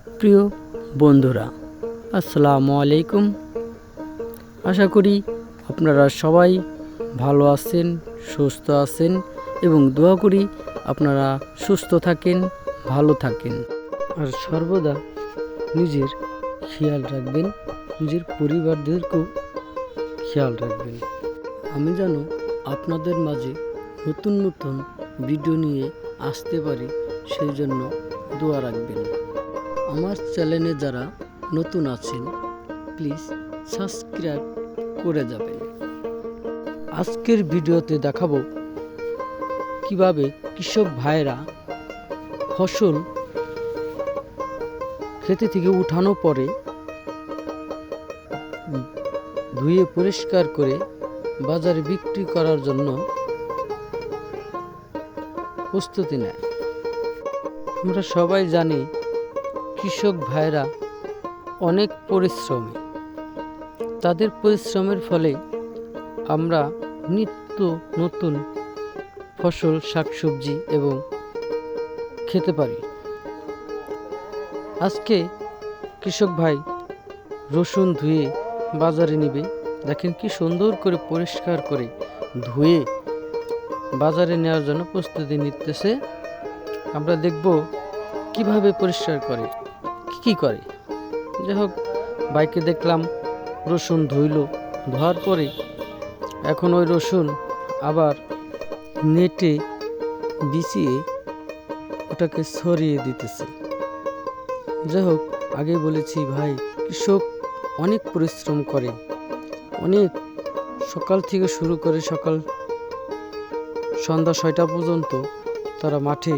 প্রিয় বন্ধুরা, আসসালামু আলাইকুম। আশা করি আপনারা সবাই ভালো আছেন, সুস্থ আছেন এবং দোয়া করি আপনারা সুস্থ থাকেন, ভালো থাকেন আর সর্বদা নিজের খেয়াল রাখবেন, নিজের পরিবারদেরকেও খেয়াল রাখবেন। আমি যেন আপনাদের মাঝে নতুন নতুন ভিডিও নিয়ে আসতে পারি, সেই জন্য দোয়া রাখবেন। আমার চ্যানেলে যারা নতুন আছেন প্লিজ সাবস্ক্রাইব করে যাবেন। আজকের ভিডিওতে দেখাবো কিভাবে কৃষক ভাইরা ফসল খেতে থেকে উঠানোর পরে ধুয়ে পরিষ্কার করে বাজারে বিক্রি করার জন্য প্রস্তুতি নেয়। আমরা সবাই জানি কৃষক ভাইরা অনেক পরিশ্রমী। তাদের পরিশ্রমের ফলে আমরা নিত্য নতুন ফসল, শাকসবজি এবং খেতে পারি। আজকে কৃষক ভাই রসুন ধুয়ে বাজারে নেবে। দেখেন কি সুন্দর করে পরিষ্কার করে ধুয়ে বাজারে নেওয়ার জন্য প্রস্তুতি নিতেছে। আমরা দেখব কিভাবে পরিষ্কার করে, কি করে। যাই হোক, বাইকে দেখলাম রসুন ধোয়ার পরে এখন ওই রসুন আবার নেটে বিছিয়ে ওটাকে ছড়িয়ে দিতেছে। যাই হোক, আগে বলেছি ভাই, কৃষক অনেক পরিশ্রম করে, অনেক সকাল থেকে শুরু করে সন্ধ্যা 6টা পর্যন্ত তারা মাঠে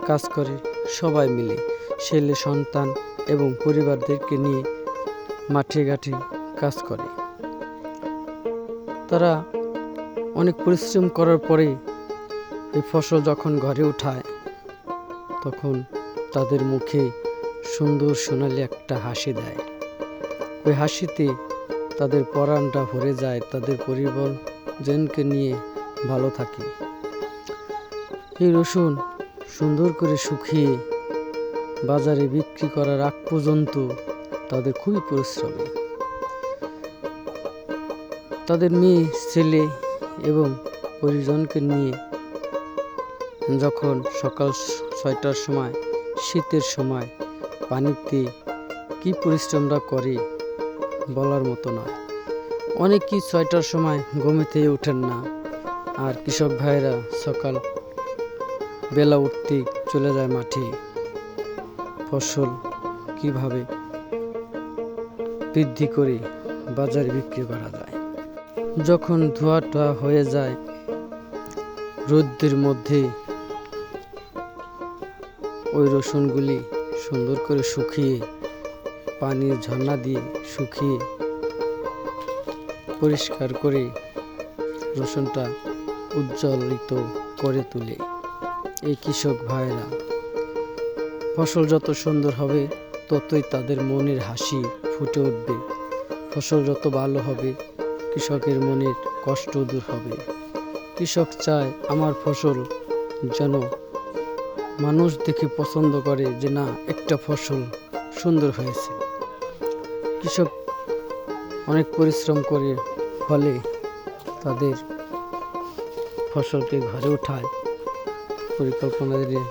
কাজ করে, সবাই মিলে ছেলে সন্তান এবং পরিবারদেরকে নিয়ে মাঠে ঘাটে কাজ করে। তারা অনেক পরিশ্রম করার পরে এই ফসল যখন ঘরে উঠায় তখন তাদের মুখে সুন্দর সোনালি একটা হাসি দেয়। ওই হাসিতে তাদের পরাণটা ভরে যায়, তাদের পরিবারজনকে নিয়ে ভালো থাকে। এই রসুন সুন্দর করে শুকিয়ে বাজারে বিক্রি করার আগ পর্যন্ত তাদের খুবই পরিশ্রমী। তাদের মেয়ে, ছেলে এবং পরিজনকে নিয়ে যখন সকাল 6টার সময়, শীতের সময় পানিতে কি পরিশ্রমটা করে বলার মতো নয়। অনেকেই 6টার সময় ঘুমেতে ওঠেন না, আর কৃষক ভাইরা সকাল বেলা উঠতে চলে যায় মাঠে ফসল কিভাবে বৃদ্ধি করে বাজারে বিক্রি করা যায়। যখন ধোয়াটা হয়ে যায় রোদ্রের মধ্যে, ওই রসুনগুলি সুন্দর করে শুকিয়ে পানির ঝর্ণা দিয়ে শুকিয়ে পরিষ্কার করে রসুনটা উজ্জ্বলিত করে তোলে এই কৃষক ভাইরা। ফসল যত সুন্দর হবে ততই তাদের মনের হাসি ফুটে উঠবে। ফসল যত ভালো হবে কৃষকের মনের কষ্ট দূর হবে। কৃষক চায় আমার ফসল যেন মানুষ দেখে পছন্দ করে, যে না, একটা ফসল সুন্দর হয়েছে। কৃষক অনেক পরিশ্রম করে ফলে তাদের ফসলকে ঘরে ওঠায় পরিকল্পনা দিয়ে